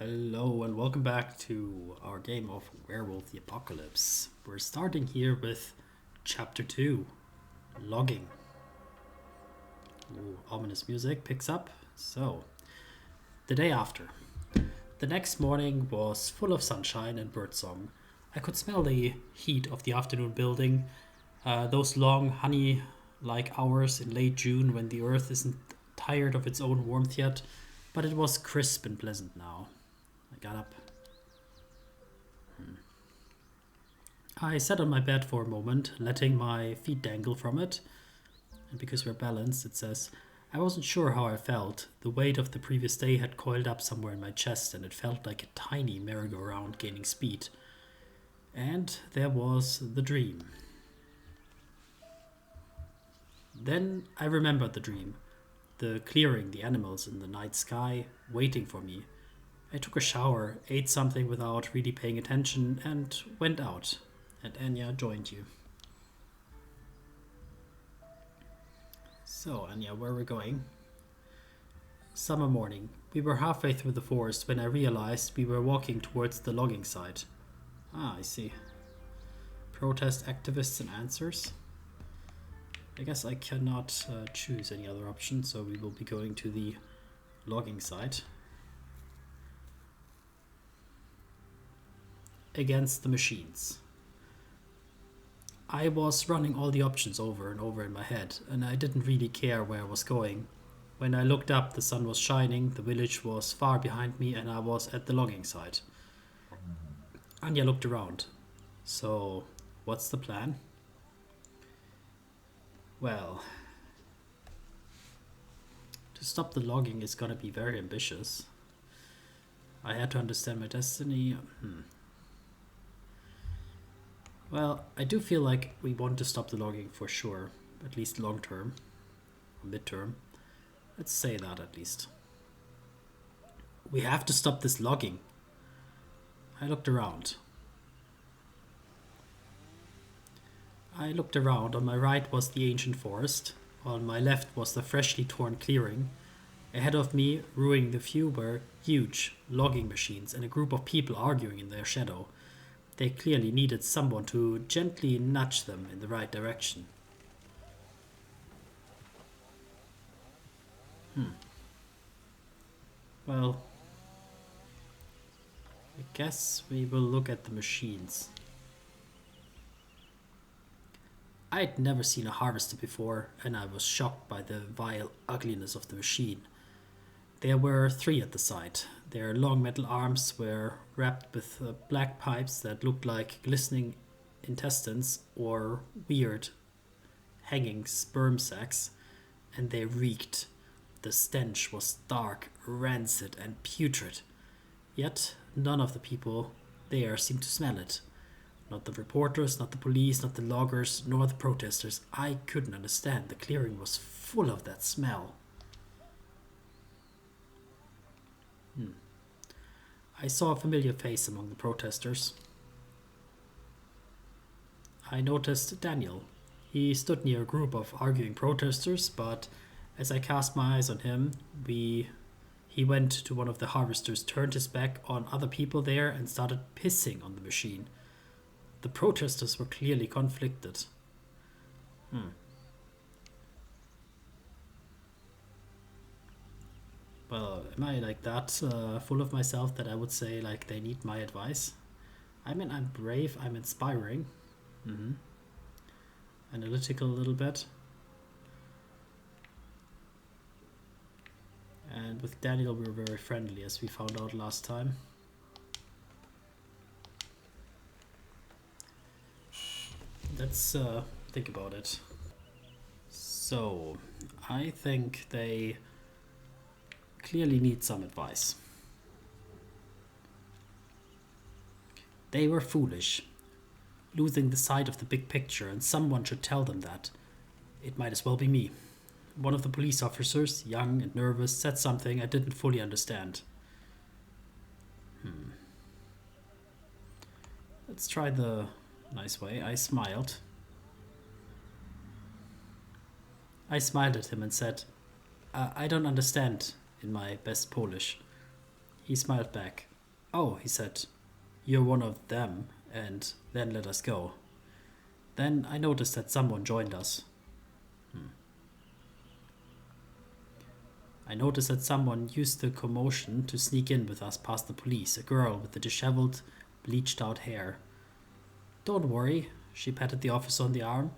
Hello and welcome back to our game of Werewolf the Apocalypse. We're starting here with Chapter 2, Logging. Ooh, ominous music picks up. So, the day after. The next morning was full of sunshine and birdsong. I could smell the heat of the afternoon building, those long honey-like hours in late June when the earth isn't tired of its own warmth yet, but it was crisp and pleasant now. I got up. I sat on my bed for a moment, letting my feet dangle from it. And because we're balanced, it says, I wasn't sure how I felt. The weight of the previous day had coiled up somewhere in my chest, and it felt like a tiny merry-go-round gaining speed. And there was the dream. Then I remembered the dream. The clearing, the animals in the night sky, waiting for me. I took a shower, ate something without really paying attention, and went out. And Anya joined you. So, Anya, where are we going? Summer morning. We were halfway through the forest when I realized we were walking towards the logging site. Ah, I see. Protest activists and answers. I guess I cannot choose any other option, so we will be going to the logging site. Against the machines. I was running all the options over and over in my head, and I didn't really care where I was going. When I looked up, the sun was shining, the village was far behind me, and I was at the logging site. Anya looked around. So, what's the plan? Well, to stop the logging is gonna be very ambitious. I had to understand my destiny. Well, I do feel like we want to stop the logging for sure, at least long term, or mid-term. Let's say that at least. We have to stop this logging. I looked around. On my right was the ancient forest. On my left was the freshly torn clearing. Ahead of me, ruining the view, were huge logging machines and a group of people arguing in their shadow. They clearly needed someone to gently nudge them in the right direction. Well, I guess we will look at the machines. I'd never seen a harvester before, and I was shocked by the vile ugliness of the machine. There were 3 at the site. Their long metal arms were wrapped with black pipes that looked like glistening intestines or weird hanging sperm sacs, and they reeked. The stench was dark, rancid, and putrid. Yet none of the people there seemed to smell it. Not the reporters, not the police, not the loggers, nor the protesters. I couldn't understand. The clearing was full of that smell. I saw a familiar face among the protesters. I noticed Daniel. He stood near a group of arguing protesters, but as I cast my eyes on him, he went to one of the harvesters, turned his back on other people there, and started pissing on the machine. The protesters were clearly conflicted. Well, am I like that full of myself that I would say like they need my advice? I mean, I'm brave, I'm inspiring. Analytical a little bit. And with Daniel we were very friendly, as we found out last time. Let's think about it. So, I think they clearly need some advice. They were foolish, losing the sight of the big picture, and someone should tell them that. It might as well be me. One of the police officers, young and nervous, said something I didn't fully understand. Let's try the nice way. I smiled. I smiled at him and said, I don't understand, in my best Polish. He smiled back. Oh, he said, you're one of them, and then let us go. Then I noticed that someone joined us. I noticed that someone used the commotion to sneak in with us past the police, a girl with the disheveled, bleached out hair. Don't worry, she patted the officer on the arm.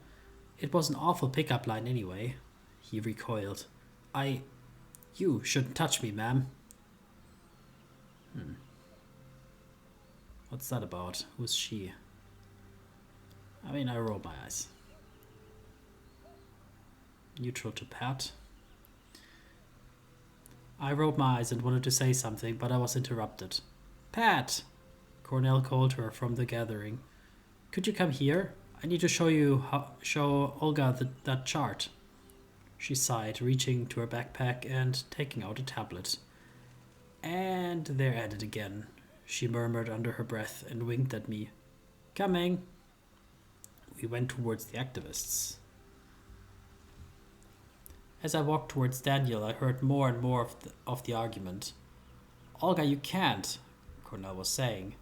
It was an awful pickup line anyway. He recoiled. You shouldn't touch me, ma'am. What's that about? Who's she? I rolled my eyes. Neutral to pat. I rolled my eyes and wanted to say something, but I was interrupted. Pat! Cornell called her from the gathering. Could you come here? I need to show Olga that chart. She sighed, reaching to her backpack and taking out a tablet. And they're at it again, she murmured under her breath and winked at me. Coming. We went towards the activists. As I walked towards Daniel, I heard more and more of the argument. Olga, you can't, Cornell was saying.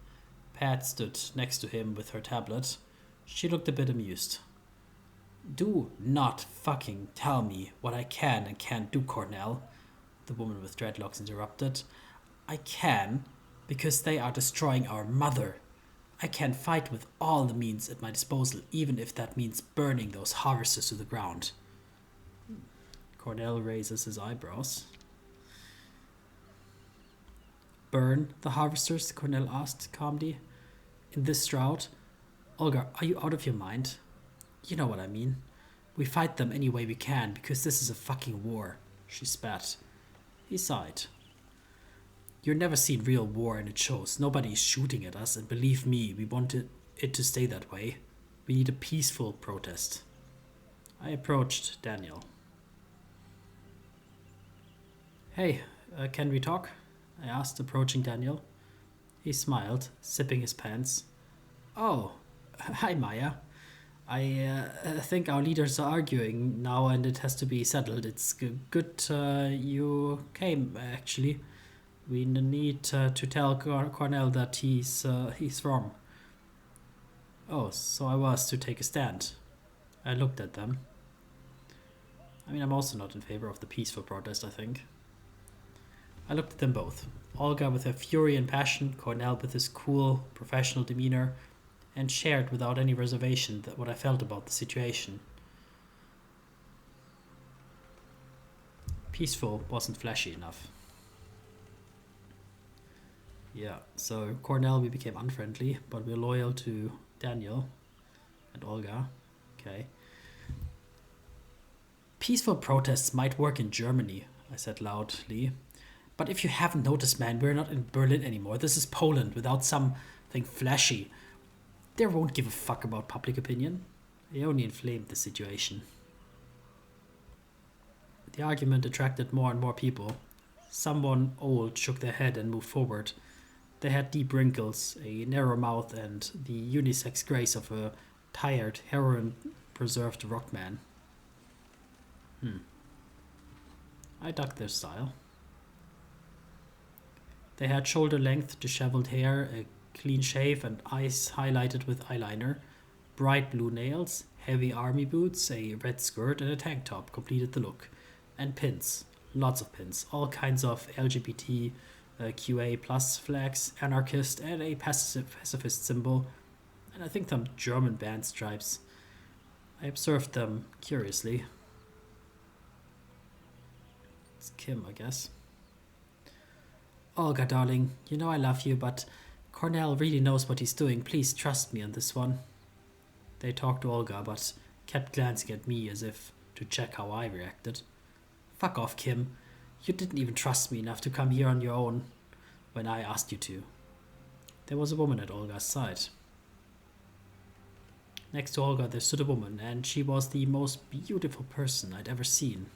Pat stood next to him with her tablet. She looked a bit amused. Do not fucking tell me what I can and can't do, Cornell, the woman with dreadlocks interrupted. I can, because they are destroying our mother. I can fight with all the means at my disposal, even if that means burning those harvesters to the ground. Cornell raises his eyebrows. Burn the harvesters? Cornell asked calmly. In this drought? Olga, are you out of your mind? You know what I mean. We fight them any way we can, because this is a fucking war, she spat. He sighed. You've never seen real war and it shows. Nobody is shooting at us, and believe me, we want it to stay that way. We need a peaceful protest. I approached Daniel. Hey, can we talk? I asked, approaching Daniel. He smiled, sipping his pants. Oh, hi Maya. I think our leaders are arguing now and it has to be settled. It's good you came, actually. We need to tell Cornell that he's wrong. Oh, so I was to take a stand. I looked at them. I'm also not in favor of the peaceful protest, I think. I looked at them both. Olga with her fury and passion, Cornell with his cool, professional demeanor, and shared without any reservation what I felt about the situation. Peaceful wasn't flashy enough. Yeah, so Cornell, we became unfriendly, but we're loyal to Daniel and Olga. Okay. Peaceful protests might work in Germany, I said loudly. But if you haven't noticed, man, we're not in Berlin anymore. This is Poland without something flashy. They won't give a fuck about public opinion. They only inflamed the situation. The argument attracted more and more people. Someone old shook their head and moved forward. They had deep wrinkles, a narrow mouth, and the unisex grace of a tired, heroin-preserved rockman. I dug their style. They had shoulder-length, disheveled hair, a clean shave, and eyes highlighted with eyeliner. Bright blue nails, heavy army boots, a red skirt, and a tank top completed the look. And pins. Lots of pins. All kinds of LGBT, QA plus flags, anarchist, and a pacifist symbol. And I think some German band stripes. I observed them curiously. It's Kim, I guess. Olga, darling, you know I love you, but Cornell really knows what he's doing. Please trust me on this one. They talked to Olga, but kept glancing at me as if to check how I reacted. Fuck off, Kim. You didn't even trust me enough to come here on your own when I asked you to. There was a woman at Olga's side. Next to Olga there stood a woman, and she was the most beautiful person I'd ever seen.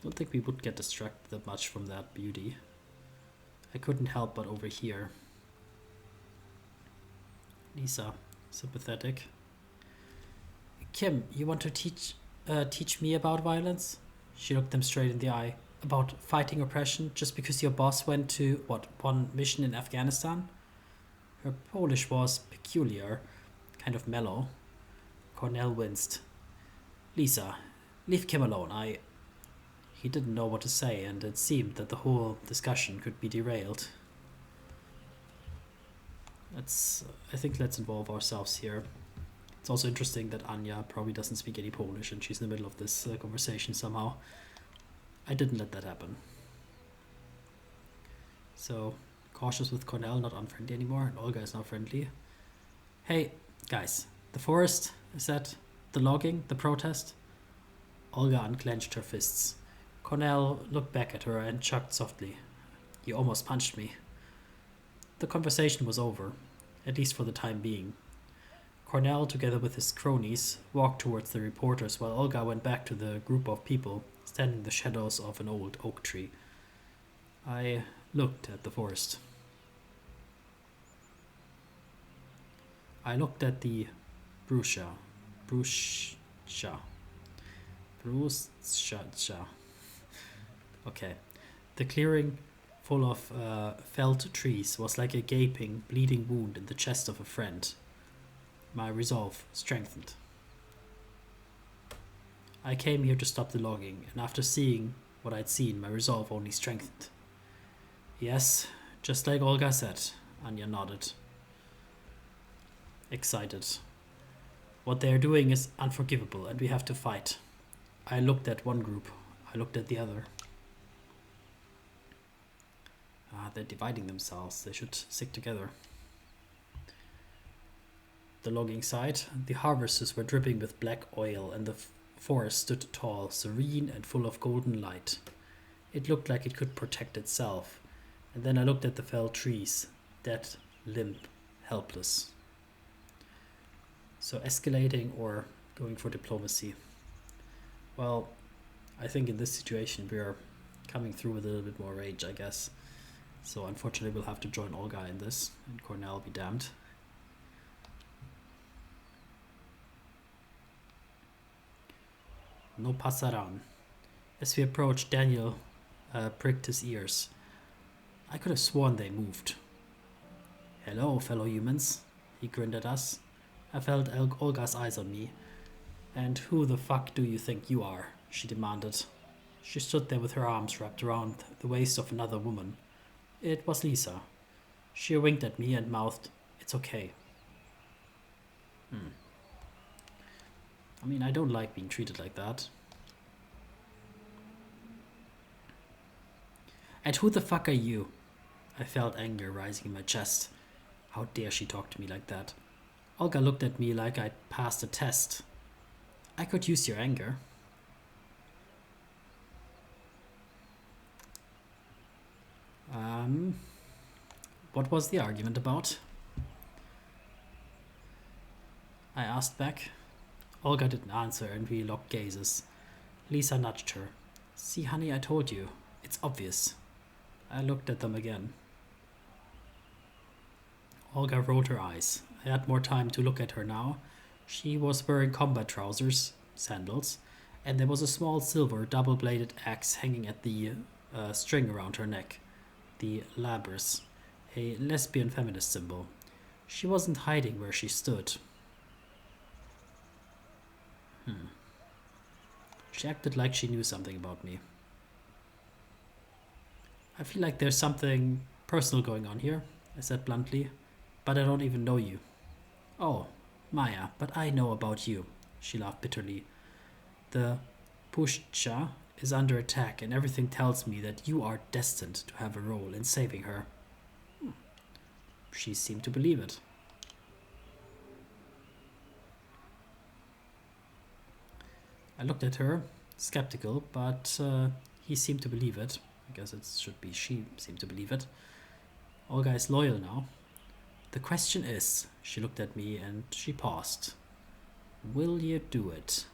Don't think we would get distracted that much from that beauty. I couldn't help but overhear. Lisa, sympathetic. Kim, you want to teach me about violence? She looked them straight in the eye. about fighting oppression just because your boss went to, what, one mission in Afghanistan? Her Polish was peculiar, kind of mellow. Cornell winced. Lisa, leave Kim alone. He didn't know what to say, and it seemed that the whole discussion could be derailed. I think let's involve ourselves here. It's also interesting that Anya probably doesn't speak any Polish and she's in the middle of this conversation somehow. I didn't let that happen. So, cautious with Cornell, not unfriendly anymore, and Olga is now friendly. Hey, guys, the forest, is that the logging, the protest? Olga unclenched her fists. Cornell looked back at her and chucked softly. You almost punched me. The conversation was over, at least for the time being. Cornell, together with his cronies, walked towards the reporters while Olga went back to the group of people standing in the shadows of an old oak tree. I looked at the forest. I looked at the Brusha. Okay. The clearing full of felled trees was like a gaping, bleeding wound in the chest of a friend. My resolve strengthened. I came here to stop the logging, and after seeing what I'd seen, my resolve only strengthened. Yes, just like Olga said, Anya nodded. Excited. What they are doing is unforgivable, and we have to fight. I looked at one group. I looked at the other. They're dividing themselves. They should stick together. The logging site, the harvesters were dripping with black oil, and the forest stood tall, serene, and full of golden light. It looked like it could protect itself. And then I looked at the felled trees, dead, limp, helpless. So escalating or going for diplomacy? Well, I think in this situation we are coming through with a little bit more rage, I guess. So unfortunately we'll have to join Olga in this, and Cornell be damned. No pasaran. As we approached, Daniel pricked his ears. I could have sworn they moved. Hello, fellow humans. He grinned at us. I felt Olga's eyes on me. And who the fuck do you think you are? She demanded. She stood there with her arms wrapped around the waist of another woman. It was Lisa. She winked at me and mouthed, "It's okay." I mean, I don't like being treated like that. And who the fuck are you? I felt anger rising in my chest. How dare she talk to me like that? Olga looked at me like I'd passed a test. I could use your anger. What was the argument about? I asked back. Olga didn't answer, and we locked gazes. Lisa nudged her. See, honey, I told you. It's obvious. I looked at them again. Olga rolled her eyes. I had more time to look at her now. She was wearing combat trousers, sandals, and there was a small silver double-bladed axe hanging at the string around her neck. The labrys, a lesbian feminist symbol. She wasn't hiding where she stood. She acted like she knew something about me. I feel like there's something personal going on here, I said bluntly, but I don't even know you. Oh, Maya, but I know about you, she laughed bitterly. The Pushcha is under attack, and everything tells me that you are destined to have a role in saving her. She seemed to believe it. I looked at her, skeptical, but he seemed to believe it. I guess it should be she seemed to believe it. Olga is loyal now. The question is, she looked at me and she paused. Will you do it?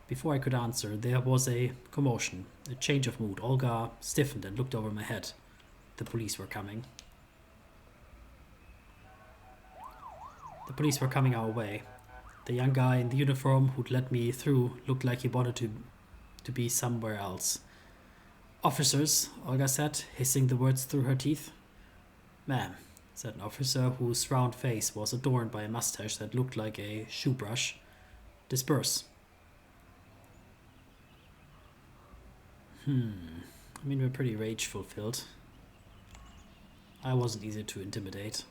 Before I could answer, there was a commotion, a change of mood. Olga stiffened and looked over my head. The police were coming. The police were coming our way. The young guy in the uniform who'd let me through looked like he wanted to be somewhere else. Officers, Olga said, hissing the words through her teeth. Ma'am, said an officer whose round face was adorned by a mustache that looked like a shoe brush. Disperse. I mean, we're pretty rage-fulfilled. I wasn't easy to intimidate.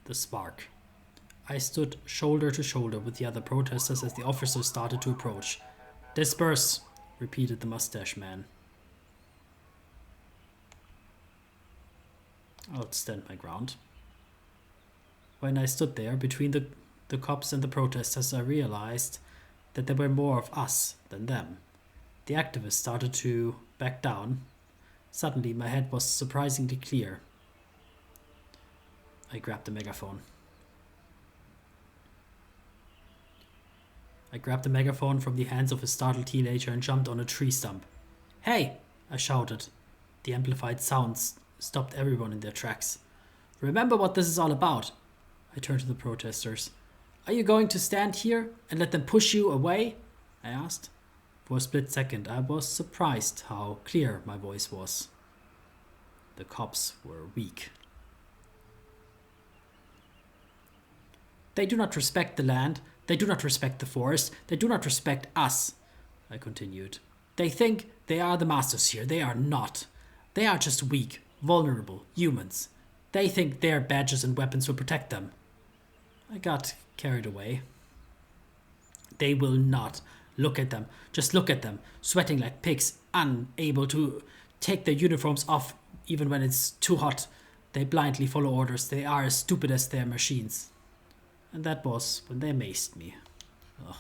The spark. I stood shoulder to shoulder with the other protesters as the officers started to approach. Disperse, repeated the mustache man. I'll stand my ground. When I stood there between the cops and the protesters, I realized that there were more of us than them. The activists started to back down. Suddenly, my head was surprisingly clear. I grabbed the megaphone. I grabbed the megaphone from the hands of a startled teenager and jumped on a tree stump. Hey! I shouted. The amplified sounds stopped everyone in their tracks. Remember what this is all about. I turned to the protesters. Are you going to stand here and let them push you away? I asked. For a split second, I was surprised how clear my voice was. The cops were weak. They do not respect the land. They do not respect the forest. They do not respect us, I continued. They think they are the masters here. They are not. They are just weak, vulnerable humans. They think their badges and weapons will protect them. I got carried away. They will not. Look at them. Just look at them. Sweating like pigs, unable to take their uniforms off even when it's too hot. They blindly follow orders. They are as stupid as their machines. And that was when they maced me. Ugh.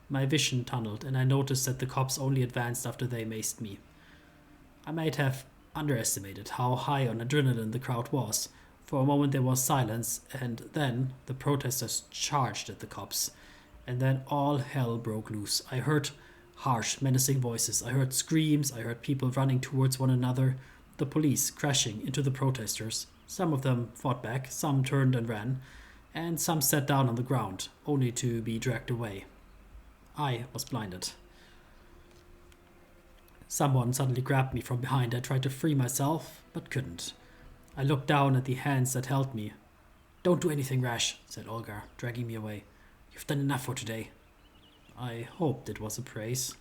My vision tunneled, and I noticed that the cops only advanced after they maced me. I might have underestimated how high on adrenaline the crowd was. For a moment there was silence, and then the protesters charged at the cops. And then all hell broke loose. I heard harsh, menacing voices. I heard screams. I heard people running towards one another. The police crashing into the protesters. Some of them fought back, some turned and ran, and some sat down on the ground, only to be dragged away. I was blinded. Someone suddenly grabbed me from behind. I tried to free myself, but couldn't. I looked down at the hands that held me. Don't do anything rash, said Olga, dragging me away. You've done enough for today. I hoped it was a praise.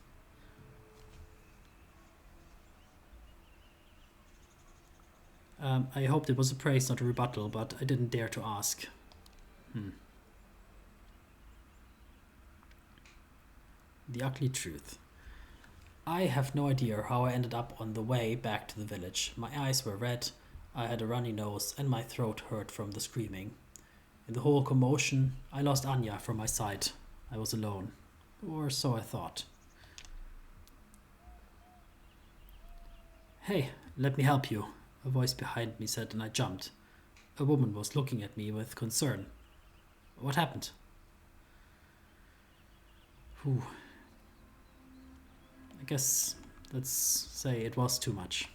I hoped it was a praise, not a rebuttal, but I didn't dare to ask. The ugly truth. I have no idea how I ended up on the way back to the village. My eyes were red, I had a runny nose, and my throat hurt from the screaming. In the whole commotion, I lost Anya from my sight. I was alone. Or so I thought. Hey, let me help you, a voice behind me said, and I jumped. A woman was looking at me with concern. What happened? Whew. I guess let's say it was too much.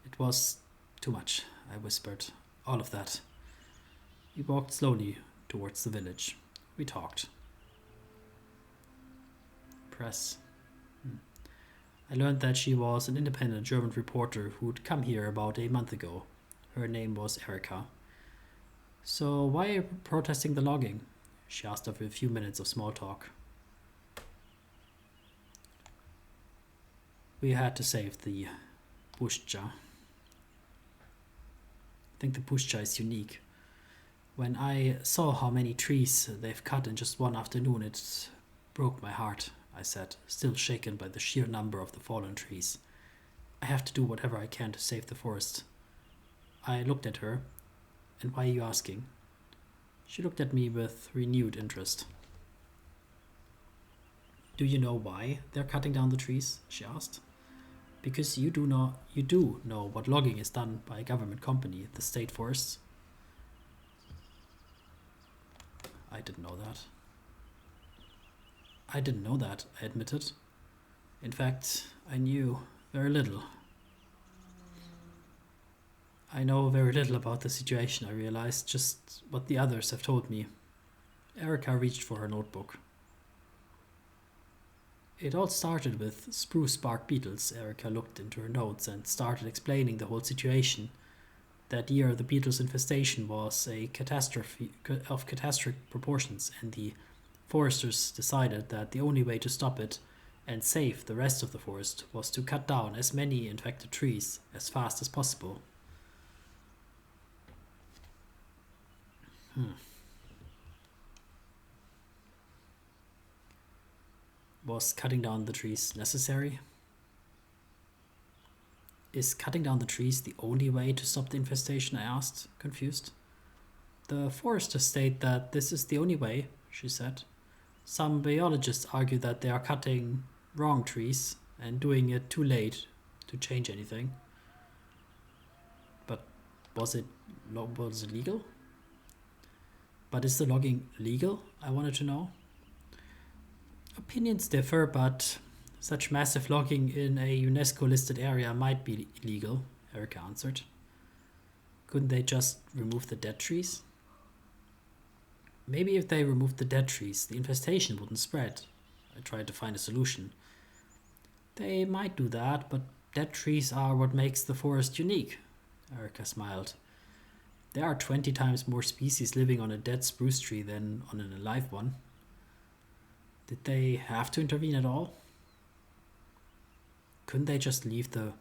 It was too much, I whispered. All of that. We walked slowly towards the village. We talked. Press. I learned that she was an independent German reporter who'd come here about a month ago. Her name was Erika. So why are you protesting the logging? She asked after a few minutes of small talk. We had to save the Puszcza. I think the Puszcza is unique. When I saw how many trees they've cut in just one afternoon, it broke my heart, I said, still shaken by the sheer number of the fallen trees. I have to do whatever I can to save the forest. I looked at her. And why are you asking? She looked at me with renewed interest. Do you know why they're cutting down the trees? She asked. Because you do know what logging is done by a government company, the state forests. I didn't know that. I didn't know that, I admitted. In fact, I knew very little. I know very little about the situation, I realized, just what the others have told me. Erica reached for her notebook. It all started with spruce bark beetles. Erica looked into her notes and started explaining the whole situation. That year, the beetles' infestation was a catastrophe of catastrophic proportions, and the foresters decided that the only way to stop it and save the rest of the forest was to cut down as many infected trees as fast as possible. Was cutting down the trees necessary? Is cutting down the trees the only way to stop the infestation? I asked, confused. The foresters state that this is the only way, she said. Some biologists argue that they are cutting wrong trees and doing it too late to change anything. But was it legal? But is the logging legal? I wanted to know. Opinions differ, but such massive logging in a UNESCO-listed area might be illegal, Erica answered. Couldn't they just remove the dead trees? Maybe if they removed the dead trees, the infestation wouldn't spread. I tried to find a solution. They might do that, but dead trees are what makes the forest unique, Erica smiled. There are 20 times more species living on a dead spruce tree than on an alive one. Did they have to intervene at all? Couldn't they just leave the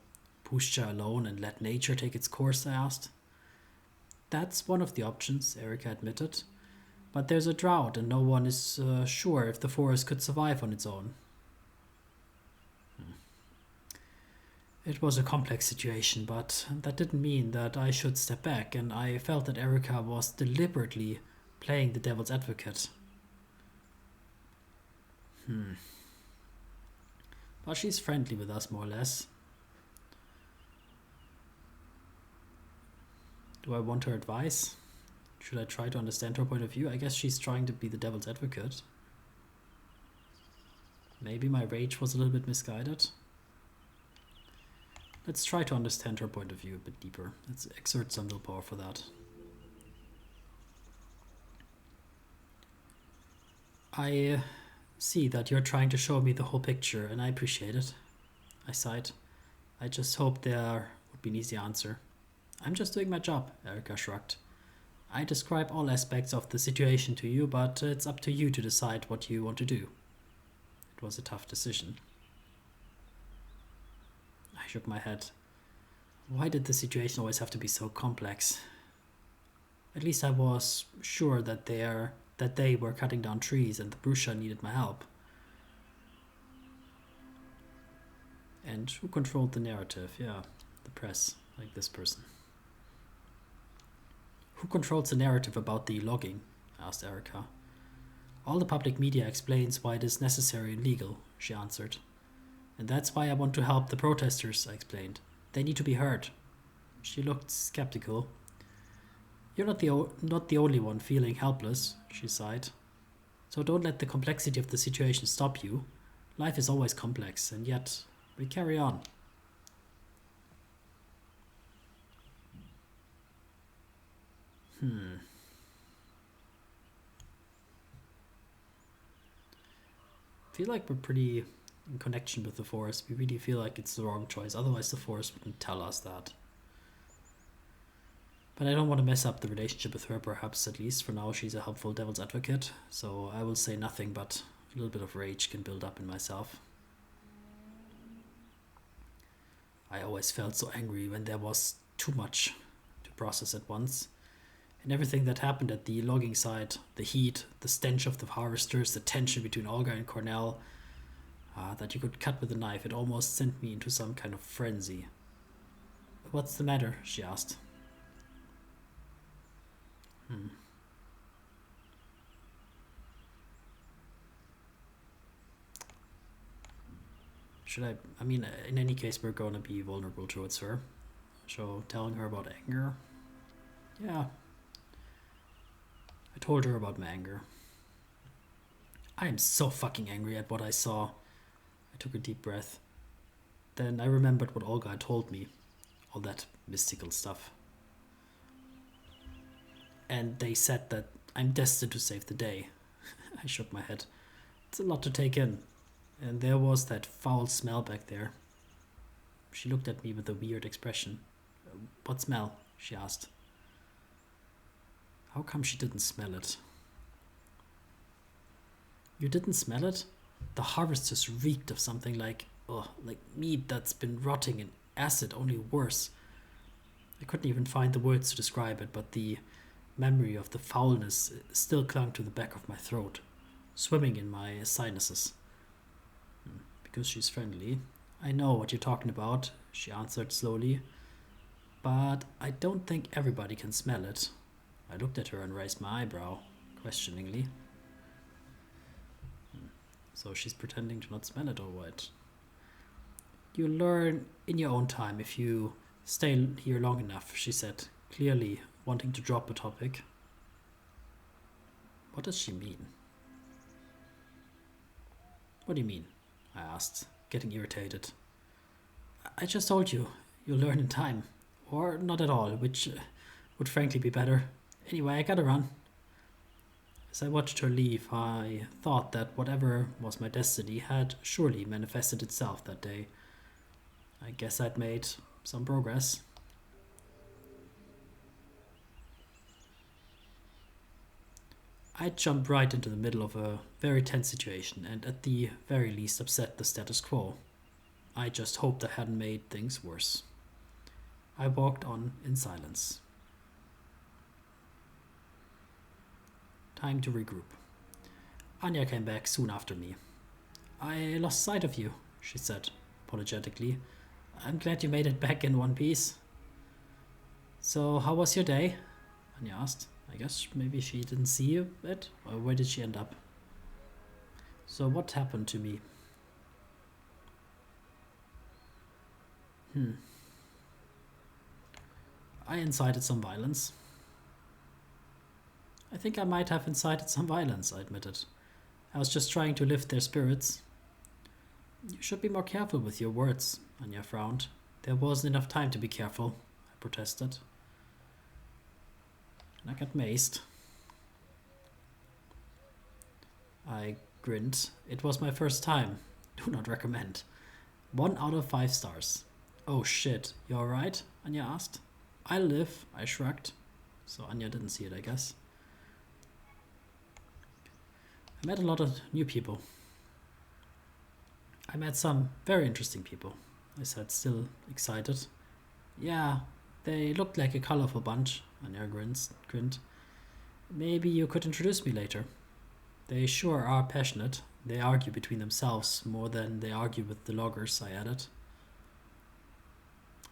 pushcha alone and let nature take its course, I asked. That's one of the options, Erica admitted. But there's a drought and no one is sure if the forest could survive on its own. It was a complex situation, but that didn't mean that I should step back, and I felt that Erica was deliberately playing the devil's advocate. But she's friendly with us, more or less. Do I want her advice? Should I try to understand her point of view? I guess she's trying to be the devil's advocate. Maybe my rage was a little bit misguided. Let's try to understand her point of view a bit deeper. Let's exert some willpower for that. I see that you're trying to show me the whole picture, and I appreciate it. I sighed. I just hoped there would be an easy answer. I'm just doing my job, Erica shrugged. I describe all aspects of the situation to you, but it's up to you to decide what you want to do. It was a tough decision. I shook my head. Why did the situation always have to be so complex? At least I was sure that they were cutting down trees and the Brusha needed my help. And who controlled the narrative? Yeah, the press, like this person. Who controls the narrative about the logging? Asked Erica. All the public media explains why it is necessary and legal, she answered. And that's why I want to help the protesters, I explained. They need to be heard. She looked skeptical. You're not the only one feeling helpless, she sighed. So don't let the complexity of the situation stop you. Life is always complex, and yet we carry on. I feel like we're pretty in connection with the forest. We really feel like it's the wrong choice. Otherwise the forest wouldn't tell us that. But I don't want to mess up the relationship with her, perhaps. At least for now she's a helpful devil's advocate. So I will say nothing, but a little bit of rage can build up in myself. I always felt so angry when there was too much to process at once. And everything that happened at the logging site, the heat, the stench of the harvesters, the tension between Olga and Cornell, that you could cut with a knife, it almost sent me into some kind of frenzy. What's the matter? She asked. I mean, in any case, we're going to be vulnerable towards her. So telling her about anger, yeah. I told her about my anger. I am so fucking angry at what I saw. I took a deep breath. Then I remembered what Olga had told me. All that mystical stuff. And they said that I'm destined to save the day. I shook my head. It's a lot to take in. And there was that foul smell back there. She looked at me with a weird expression. What smell? She asked. How come she didn't smell it? You didn't smell it? The harvest just reeked of something like meat that's been rotting in acid, only worse. I couldn't even find the words to describe it, but the memory of the foulness still clung to the back of my throat, swimming in my sinuses. Because she's friendly. I know what you're talking about, she answered slowly. But I don't think everybody can smell it. I looked at her and raised my eyebrow, questioningly. So she's pretending to not smell it, or what? You learn in your own time if you stay here long enough, she said, clearly wanting to drop the topic. What does she mean? What do you mean? I asked, getting irritated. I just told you, you'll learn in time. Or not at all, which would frankly be better. Anyway, I gotta run. As I watched her leave, I thought that whatever was my destiny had surely manifested itself that day. I guess I'd made some progress. I jumped right into the middle of a very tense situation and at the very least upset the status quo. I just hoped I hadn't made things worse. I walked on in silence. Time to regroup. Anya came back soon after me. I lost sight of you, she said, apologetically. I'm glad you made it back in one piece. So, how was your day? Anya asked. I guess maybe she didn't see it, or where did she end up? So, what happened to me? I incited some violence. I think I might have incited some violence, I admitted. I was just trying to lift their spirits. You should be more careful with your words, Anya frowned. There wasn't enough time to be careful, I protested. And I got maced. I grinned. It was my first time. Do not recommend. 1 out of 5 stars. Oh shit, you alright? Anya asked. I live, I shrugged. So Anya didn't see it, I guess. I met a lot of new people. I met some very interesting people, I said, still excited. Yeah, they looked like a colorful bunch, Anya grinned. Maybe you could introduce me later. They sure are passionate. They argue between themselves more than they argue with the loggers, I added.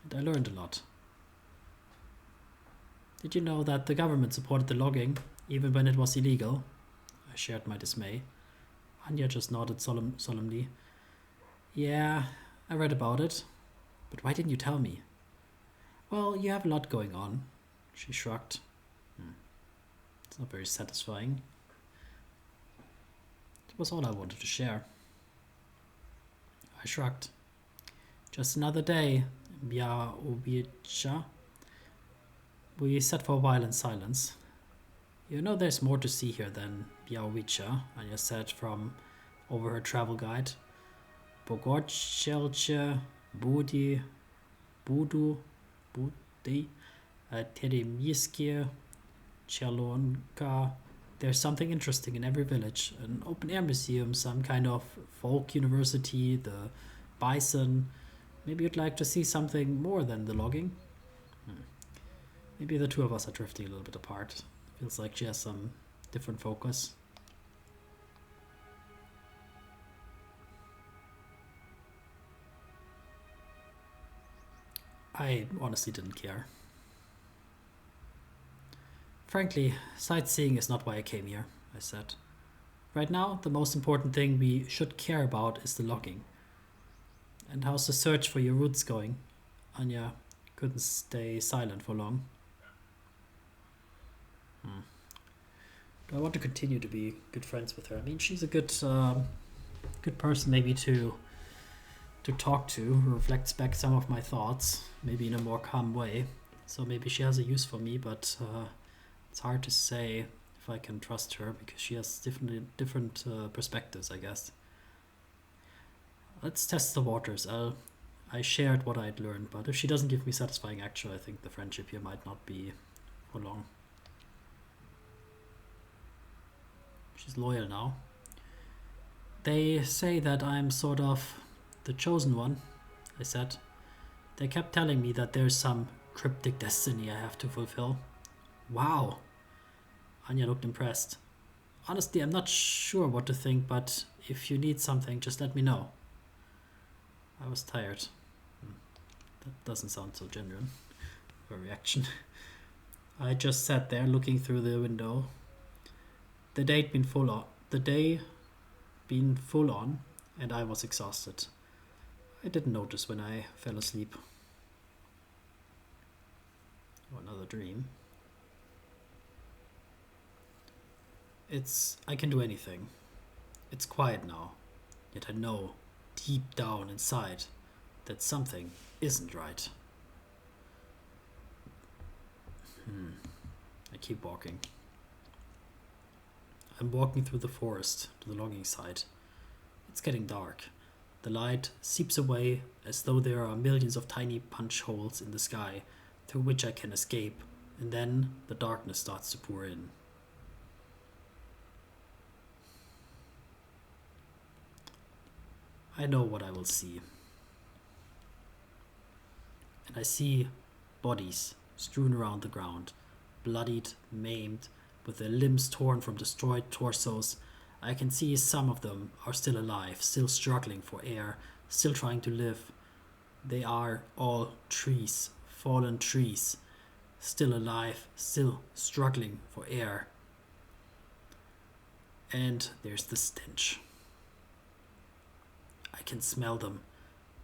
And I learned a lot. Did you know that the government supported the logging, even when it was illegal? I shared my dismay. Anya just nodded solemnly. Yeah, I read about it. But why didn't you tell me? Well, you have a lot going on, she shrugged. It's not very satisfying. It was all I wanted to share. I shrugged. Just another day, Białowice. We sat for a while in silence. You know there's more to see here than Białowice, Anya said from over her travel guide. Bogoczelce, Budy, Teremieskie, Czerwonka. There's something interesting in every village. An open-air museum, some kind of folk university, the bison. Maybe you'd like to see something more than the logging? Maybe the two of us are drifting a little bit apart. Feels like she has some different focus. I honestly didn't care. Frankly, sightseeing is not why I came here, I said. Right now, the most important thing we should care about is the logging. And how's the search for your roots going? Anya couldn't stay silent for long. Do I want to continue to be good friends with her? I mean, she's a good person maybe to talk to, who reflects back some of my thoughts, maybe in a more calm way. So maybe she has a use for me, but it's hard to say if I can trust her, because she has different perspectives, I guess. Let's test the waters. I shared what I'd learned, but if she doesn't give me satisfying action, I think the friendship here might not be for long. She's loyal now. They say that I'm sort of the chosen one, I said. They kept telling me that there's some cryptic destiny I have to fulfill. Wow. Anya looked impressed. Honestly, I'm not sure what to think, but if you need something, just let me know. I was tired. That doesn't sound so genuine. A reaction. I just sat there looking through the window. The day been full on, and I was exhausted. I didn't notice when I fell asleep. Oh, another dream. I can do anything. It's quiet now, yet I know, deep down inside, that something isn't right. I keep walking. I'm walking through the forest to the logging site. It's getting dark. The light seeps away as though there are millions of tiny punch holes in the sky through which I can escape, and then the darkness starts to pour in. I know what I will see. And I see bodies strewn around the ground, bloodied, maimed, with their limbs torn from destroyed torsos. I can see some of them are still alive, still struggling for air, still trying to live. They are all trees, fallen trees, still alive, still struggling for air. And there's the stench. I can smell them.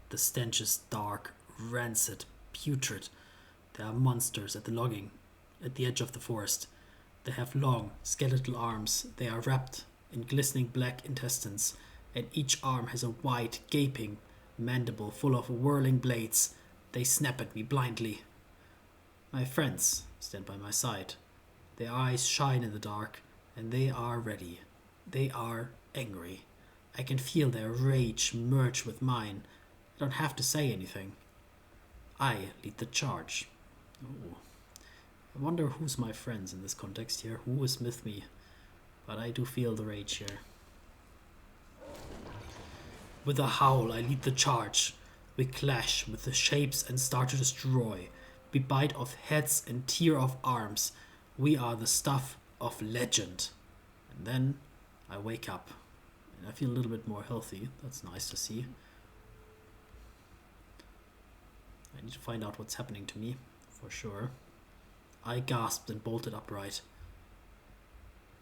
The stench is dark, rancid, putrid. There are monsters at the edge of the forest. They have long, skeletal arms. They are wrapped in glistening black intestines, and each arm has a wide, gaping mandible full of whirling blades. They snap at me blindly. My friends stand by my side. Their eyes shine in the dark, and they are ready. They are angry. I can feel their rage merge with mine. I don't have to say anything. I lead the charge. Oh. I wonder who's my friends in this context here. Who is with me? But I do feel the rage here. With a howl, I lead the charge. We clash with the shapes and start to destroy. We bite off heads and tear off arms. We are the stuff of legend. And then I wake up. And I feel a little bit more healthy. That's nice to see. I need to find out what's happening to me, for sure. I gasped and bolted upright.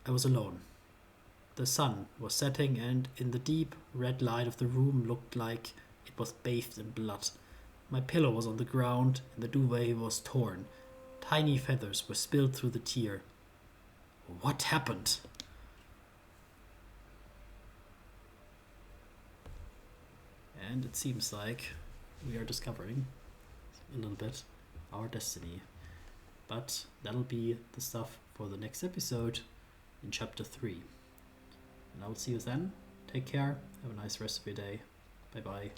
I was alone. The sun was setting, and in the deep red light of the room looked like it was bathed in blood. My pillow was on the ground, and the duvet was torn. Tiny feathers were spilled through the tear. What happened? And it seems like we are discovering a little bit our destiny. But that'll be the stuff for the next episode in chapter 3. And I will see you then. Take care. Have a nice rest of your day. Bye bye.